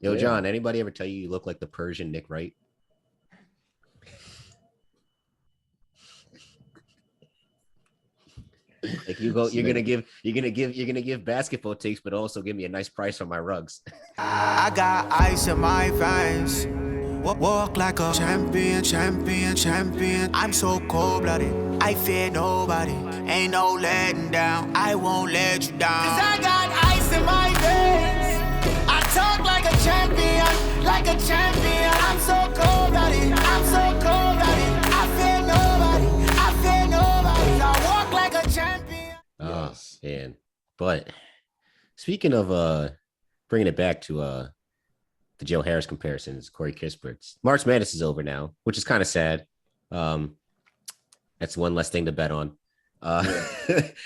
Yo, John, anybody ever tell you look like the Persian Nick Wright? Like you're gonna give basketball takes, but also give me a nice price on my rugs. I got ice in my veins. Walk like a champion, champion, champion. I'm so cold-blooded, I fear nobody. Ain't no letting down, I won't let you down. 'Cause I got ice in my veins. I talk like a champion, like a champion. I'm so cold-blooded, I'm so cold-blooded. I fear nobody, I fear nobody. I walk like a champion. Oh, man. But speaking of bringing it back to the Joe Harris comparisons, Corey Kispert's March Madness is over now, which is kind of sad. That's one less thing to bet on. I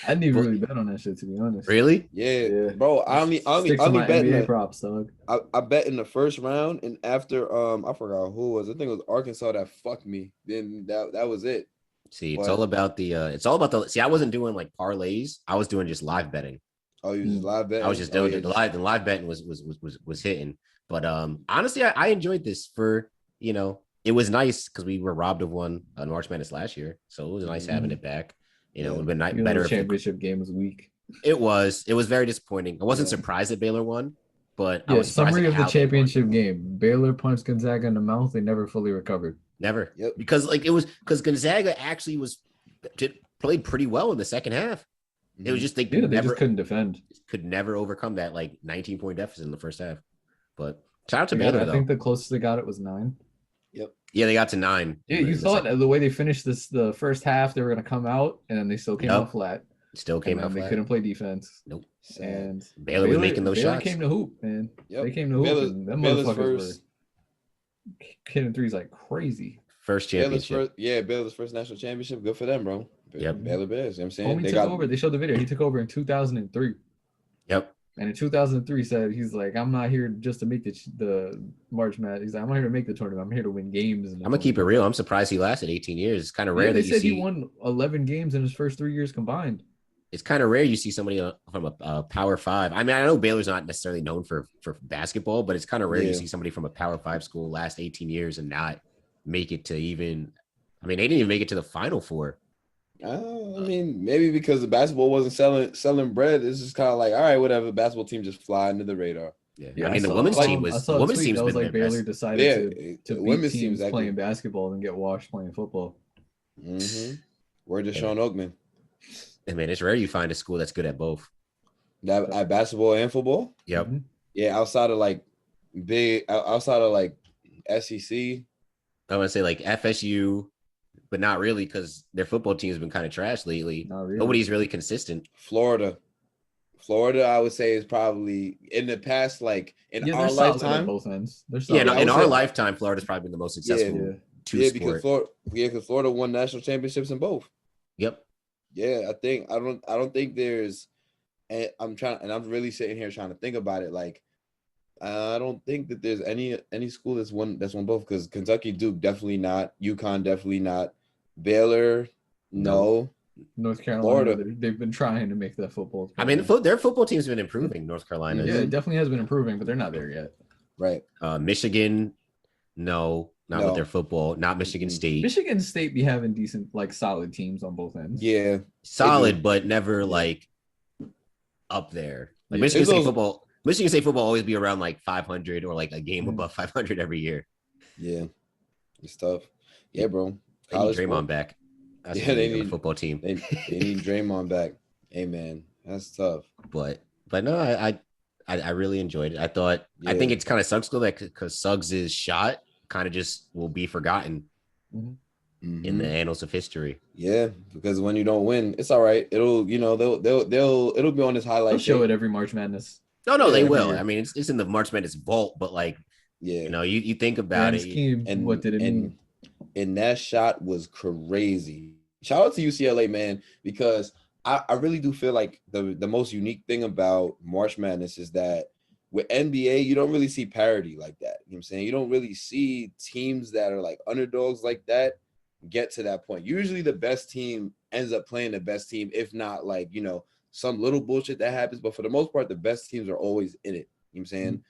didn't even really bet on that shit, to be honest. Really? Yeah. Bro. I only bet in the props, dog. I bet in the first round, and after I forgot who it was. I think it was Arkansas that fucked me. Then that was it. See, it's all about the. See, I wasn't doing like parlays. I was doing just live betting. Oh, you just live betting? I was just doing it. The live betting was hitting. But honestly, I enjoyed this for, it was nice because we were robbed of one on March Madness last year. So it was nice having it back. It would have been better. The championship game was weak. It was very disappointing. I wasn't surprised that Baylor won, but I was summary of the championship game. Baylor punched Gonzaga in the mouth. They never fully recovered. Never. Yep. Because Gonzaga actually played pretty well in the second half. It was just they just couldn't defend. Could never overcome that 19-point deficit in the first half. But shout out to Baylor, though. I think the closest they got it was 9. Yep. Yeah, they got to 9. Yeah, you thought the way they finished the first half, they were going to come out, and then they still came out flat. Still came out flat. They couldn't play defense. Nope. And Baylor was making those shots. They came to hoop, man. Yep. They came to hoop, and them motherfuckers were hitting threes like crazy. First championship. Baylor's first national championship. Good for them, bro. Yep. Baylor Bears. You know what I'm saying? When he took over, they showed the video. He took over in 2003. Yep. And in 2003 said, he's like, I'm not here just to make the March Madness. He's like, I'm not here to make the tournament. I'm here to win games. I'm going to keep it real. I'm surprised he lasted 18 years. It's kind of rare that you see. He won 11 games in his first 3 years combined. It's kind of rare you see somebody from a Power 5. I mean, I know Baylor's not necessarily known for basketball, but it's kind of rare you see somebody from a Power 5 school last 18 years and not make it to even – I mean, they didn't even make it to the Final Four. I mean, maybe because the basketball wasn't selling bread. It's just kind of like, all right, whatever. Basketball team just fly under the radar. Yeah. I mean, the women's team was women's team's that was been like Baylor decided to beat women's teams playing basketball and get washed playing football. Mm-hmm. Word to Sean Oakman. I mean, it's rare you find a school that's good at both. At basketball and football. Yep. Mm-hmm. Yeah, outside of SEC. I want to say like FSU. But not really, because their football team has been kind of trash lately. Really. Nobody's really consistent. Florida, I would say, is probably in the past, like in our lifetime. Both ends. In our lifetime, Florida's probably been the most successful. Because Florida won national championships in both. Yep. Yeah, I don't think there's. And I'm really sitting here trying to think about it. Like, I don't think that there's any school that's won both, because Kentucky, Duke, definitely not. UConn, definitely not. Baylor, no. North Carolina, Florida. They've been trying to make that football. I mean, their football team's been improving. North Carolina, it definitely has been improving, but they're not there yet. Right. Michigan, no, not with their football. Not Michigan State. Michigan State be having decent, like solid teams on both ends. Yeah, solid, but never like up there. Like Michigan State football. Michigan State football always be around like 500 or like a game above 500 every year. Yeah, it's tough. Yeah, bro. They need Draymond back. They need a football team. They need Draymond back. Hey, man, that's tough. But no, I really enjoyed it. I think it's kind of Suggs' that because Suggs' shot kind of just will be forgotten in the annals of history. Yeah, because when you don't win, it's all right. It'll it'll be on this highlight. They'll show it every March Madness. No, they will. Year. I mean, it's in the March Madness vault, but like, yeah, you think about it. And what did it mean? And that shot was crazy. Shout out to UCLA, man, because I really do feel like the most unique thing about March Madness is that with NBA, you don't really see parity like that. You know what I'm saying? You don't really see teams that are like underdogs like that get to that point. Usually the best team ends up playing the best team, if not like, some little bullshit that happens. But for the most part, the best teams are always in it. You know what I'm saying?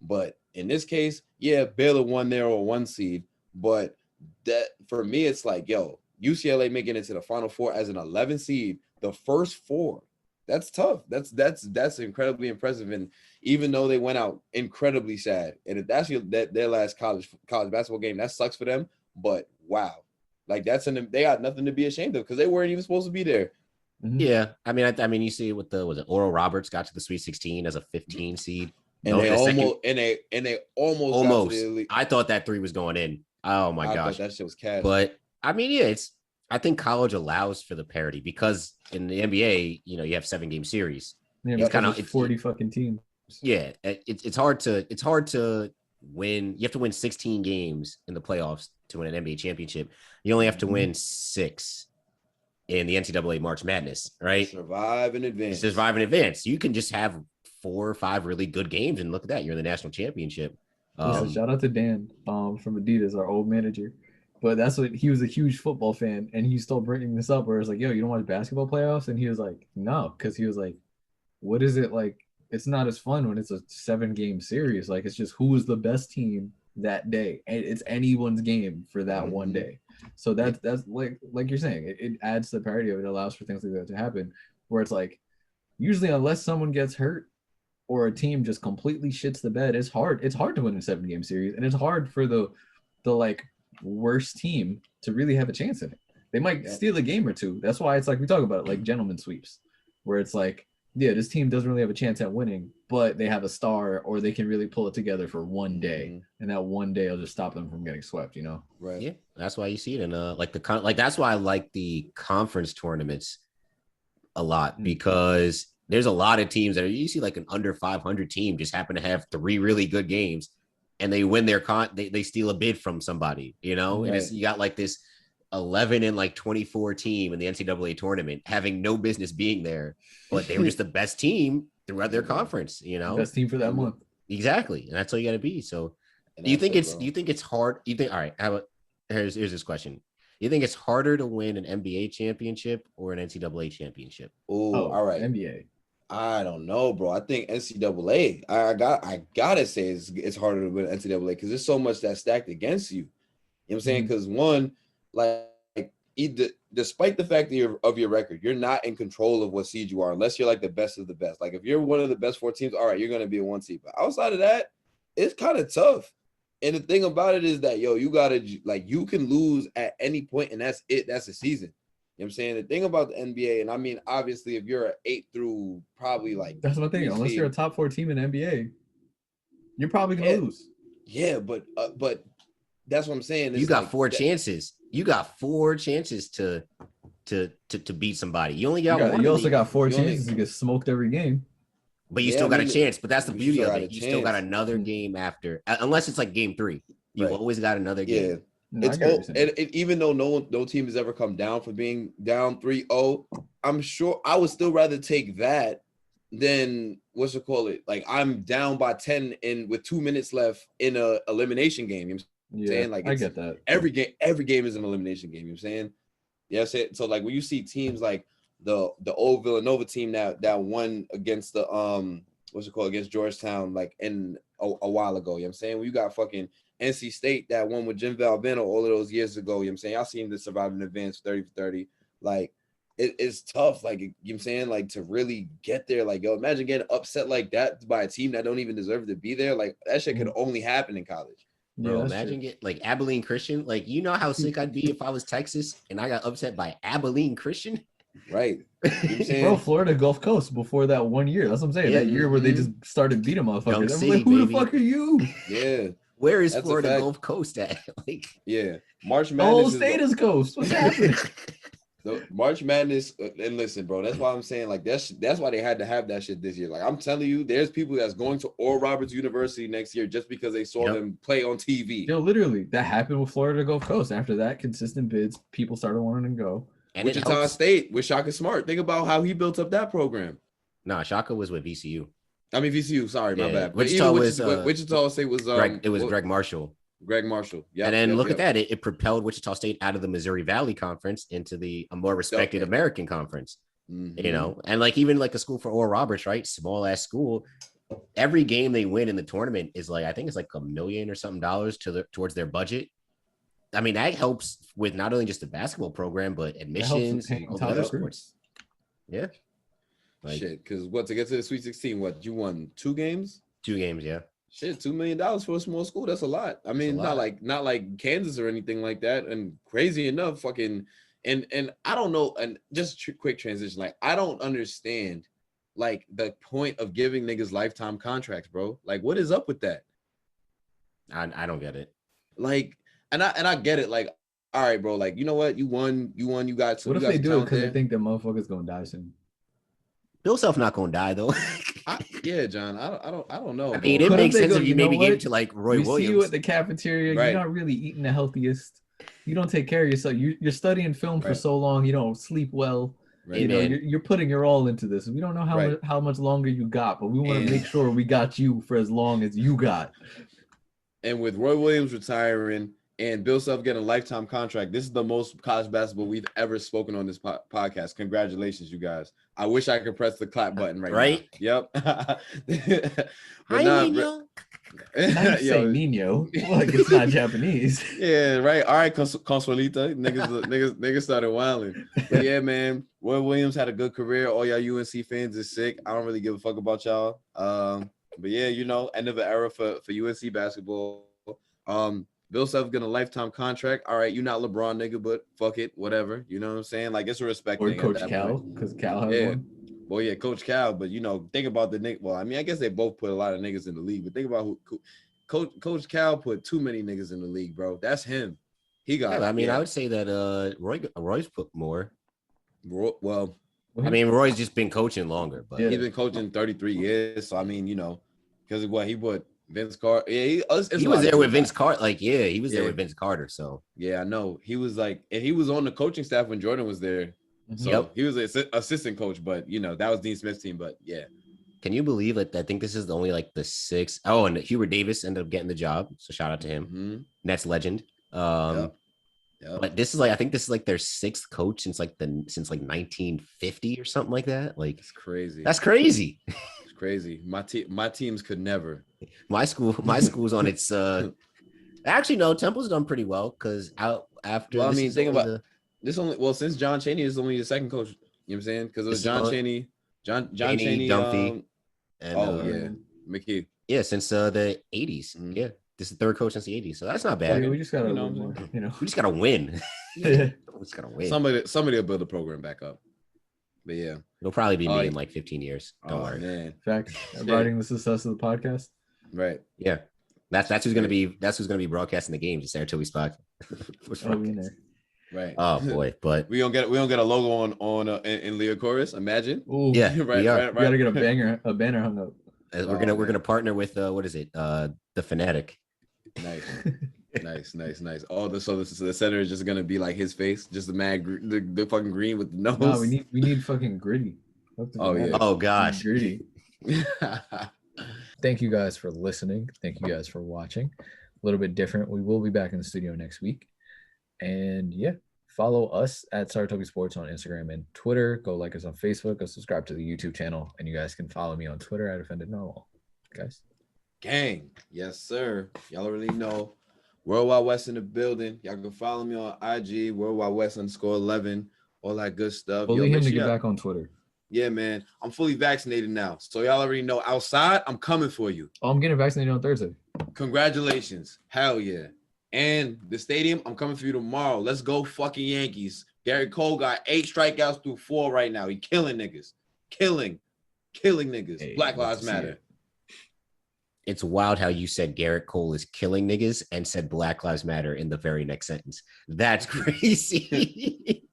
But in this case, yeah, Baylor won there or 1 seed. But that for me, it's like, yo, UCLA making it to the Final Four as an 11 seed, the first 4. That's tough. That's incredibly impressive. And even though they went out incredibly sad, and if that's their last college basketball game, that sucks for them. But wow, like they got nothing to be ashamed of because they weren't even supposed to be there. Yeah, I mean, you see it with was it Oral Roberts got to the Sweet 16 as a 15 seed, and they almost got to the elite. I thought that 3 was going in. Oh my gosh, that shit was cat. But I mean, yeah, I think college allows for the parity because in the NBA, you have 7-game series. Yeah, it's kind of 40 fucking teams. Yeah, it's hard to win. You have to win 16 games in the playoffs to win an NBA championship. You only have to win 6 in the NCAA March Madness, right? Survive in advance. You can just have 4 or 5 really good games, and look at that, you're in the national championship. Shout out to Dan from Adidas, our old manager. But that's what he was a huge football fan, and he's still bringing this up where it's like, yo, you don't watch basketball playoffs? And he was like, no, because he was like, what is it like? It's not as fun when it's a 7-game series. Like, it's just who is the best team that day, and it's anyone's game for that one day. So that's like you're saying, it adds to the parity of it. Allows for things like that to happen, where it's like, usually unless someone gets hurt or a team just completely shits the bed, it's hard to win a 7-game series, and it's hard for the like worst team to really have a chance in it. They might steal a game or 2. That's why it's like we talk about it like gentleman sweeps, where it's like, yeah, this team doesn't really have a chance at winning, but they have a star, or they can really pull it together for one day, and that one day will just stop them from getting swept. Right? Yeah, that's why you see it in that's why I like the conference tournaments a lot, because there's a lot of teams that you see like an under 500 team just happen to have 3 really good games, and they win their they steal a bid from somebody, right. And you got like this 11 and like 24 team in the NCAA tournament having no business being there, but they were just the best teem throughout their conference, best team for that month. Exactly. And that's all you got to be. So do you think it's hard? All right, how about, here's this question. Do you think it's harder to win an NBA championship or an NCAA championship? Oh, all right. NBA. I don't know, bro. I think NCAA. I gotta say it's harder to win NCAA because there's so much that's stacked against you. You know what I'm saying? Because one, like despite the fact that of your record, you're not in control of what seed you are unless you're like the best of the best. Like if you're one of the best 4 teams, all right, you're gonna be a 1 seed. But outside of that, it's kind of tough. And the thing about it is that you gotta you can lose at any point, and that's it. That's the season. You know what I'm saying? The thing about the NBA, and I mean, obviously, if you're an 8 through probably like that's my thing. Unless you're a top 4 team in NBA, you're probably gonna lose. Yeah, but that's what I'm saying. You got 4 chances. You got 4 chances to beat somebody. You only got one. You also got 4 chances to get smoked every game. But you still got a chance. But that's the beauty of it. You still got another game after, unless it's like game 3. You've always got another game. Yeah. And even though no team has ever come down from being down 3-0, I'm sure I would still rather take that than like I'm down by 10 with 2 minutes left in a elimination game. You know what I'm saying? Like I get that. Every game is an elimination game. You know what I'm saying? Yes. So like when you see teams like the old Villanova team that won against the against Georgetown like in a while ago. You know what I'm saying? When you got fucking NC State that won with Jim Valvano all of those years ago. You know what I'm saying? Y'all seen the survive in advance 30 for 30. Like it's tough. Like, you know what I'm saying? Like to really get there. Like, yo, imagine getting upset like that by a team that don't even deserve to be there. Like that shit could only happen in college. Bro, imagine get like Abilene Christian. Like, how sick I'd be if I was Texas and I got upset by Abilene Christian. Right. You know what I'm saying? Bro, Florida Gulf Coast before that 1 year. That's what I'm saying. That year where they just started beating motherfuckers. City, like, who baby. the fuck are you? Yeah. Where is Florida Gulf Coast at? Like, yeah, March Madness. The whole state is coast. What's happening? The March Madness, and listen, bro, that's why I'm saying like that's why they had to have that shit this year. Like I'm telling you, there's people that's going to Oral Roberts University next year just because they saw them play on TV. Yo, literally, that happened with Florida Gulf Coast. After that, consistent bids, people started wanting to go. And Wichita State with Shaka Smart. Think about how he built up that program. Nah, Shaka was with VCU. I mean VCU. Sorry, my bad. But Wichita State was Greg Marshall. Greg Marshall. Yeah. And then look at that. It propelled Wichita State out of the Missouri Valley Conference into a more respected American conference. And like even like a school for Oral Roberts, right? Small ass school. every game they win in the tournament is like, I think it's like $1 million or something towards their budget. I mean, that helps with not only just the basketball program, but admissions and all the other sports. Yeah. Like, shit, because to get to the Sweet 16, you won 2 games? 2 games, yeah. Shit, $2 million for a small school, that's a lot. I mean, not like Kansas or anything like that. And crazy enough, fucking and I don't know, and just quick transition, like I don't understand like the point of giving niggas lifetime contracts, bro. Like, what is up with that? I don't get it. Like, and I get it, like, all right, bro, like, you know what? You won, you got some. What if they do it because they think that motherfucker's gonna die soon? Bill Self not gonna die though. Yeah, John. I don't know. I mean, it makes sense if you maybe give it to like Roy Williams. See you at the cafeteria. Right. You're not really eating the healthiest. You don't take care of yourself. You're studying film for so long. You don't sleep well. Right. You know, you're putting your all into this. We don't know how much longer you got, but we want to make sure we got you for as long as you got. And with Roy Williams retiring and Bill Self getting a lifetime contract, this is the most college basketball we've ever spoken on this podcast. Congratulations, you guys. I wish I could press the clap button right now. Yep. Hi, Nino. Say Nino, like it's not Japanese. Yeah, right. All right, Consolita. Niggas started wilding. But yeah, man, Roy Williams had a good career. All y'all UNC fans is sick. I don't really give a fuck about y'all. But yeah, you know, end of an era for UNC basketball. Bill Self getting a lifetime contract. All right, you're not LeBron, nigga, but fuck it, whatever. You know what I'm saying? Like, it's a respect thing. Or Coach Cal, because Cal has one. Well, yeah, Coach Cal, but you know, think about the nigga. Well, I mean, I guess they both put a lot of niggas in the league, but think about who Coach Cal put too many niggas in the league, bro. That's him. He got. Yeah, I mean, I would say that Roy's put more. Well, I mean, Roy's just been coaching longer, but he's been coaching 33 years. So I mean, you know, because he put Vince Carter. Yeah, he was there with Vince Carter. Like, yeah, he was there with Vince Carter. So yeah, I know he was like, and he was on the coaching staff when Jordan was there. So he was an assistant coach, but you know, that was Dean Smith's team. But yeah. Can you believe it? I think this is only like the 6th. Oh, and Hubert Davis ended up getting the job. So shout out to him. Mm-hmm. Nets legend. But this is like, I think this is like their 6th coach since like 1950 or something like that. Like, it's crazy. That's crazy. It's crazy. My teams could never. My school's on its actually no, Temple's done pretty well because after well, I mean, think about this since John Chaney is only the 2nd coach. You know what I'm saying? Because it was John Chaney, Dumphy, and McKee. Yeah, since the 80s. Mm-hmm. Yeah, this is the 3rd coach since the 80s, so that's not bad. Yeah, we just gotta, we just gotta win. We just gotta win. Somebody will build the program back up. But yeah, it'll probably be me in like 15 years. Don't worry. Man. Facts. Writing the success of the podcast. Right. Yeah. That's who's gonna be broadcasting the games. It's Saratoga Spock. Right. Oh boy, but we don't get a logo on in Leo Chorus. Imagine. Ooh, yeah, right. We gotta get a banner hung up. We're gonna partner with what is it? The Fanatic. Nice. Nice. So the center is just gonna be like his face, just the fucking green with the nose. No, we need fucking gritty. Oh yeah. Oh gosh. Gritty. Thank you guys for listening. Thank you guys for watching. A little bit different. We will be back in the studio next week. And yeah, follow us at Saratoga Sports on Instagram and Twitter. Go like us on Facebook. Go subscribe to the YouTube channel. And you guys can follow me on Twitter at Offended Normal. Guys. Gang. Yes, sir. Y'all already know. Worldwide West in the building. Y'all can follow me on IG, Worldwide West _11. All that good stuff. Bully him to get back on Twitter. Yeah, man. I'm fully vaccinated now. So y'all already know outside, I'm coming for you. Oh, I'm getting vaccinated on Thursday. Congratulations. Hell yeah. And the stadium, I'm coming for you tomorrow. Let's go fucking Yankees. Garrett Cole got 8 strikeouts through 4 right now. He killing niggas. Killing niggas. Hey, Black Lives Matter. It's wild how you said Garrett Cole is killing niggas and said Black Lives Matter in the very next sentence. That's crazy.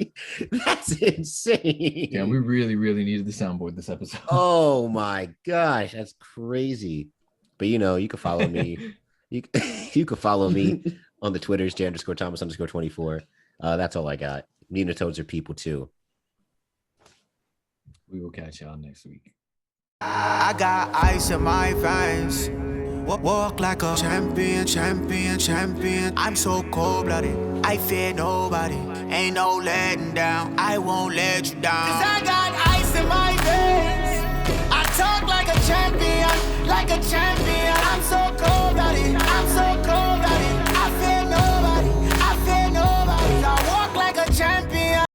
That's insane. Yeah, we really, really needed the soundboard this episode. Oh my gosh, that's crazy. But you know, you can follow me. You can follow me on the Twitters, J_Thomas_24. That's all I got. Nina Toads are people too. We will catch y'all next week. I got ice in my veins. Walk like a champion. I'm so cold-blooded. I fear nobody. Ain't no letting down. I won't let you down. 'Cause I got ice in my veins. I talk like like a champion, like a champion. I'm so cold-blooded, I'm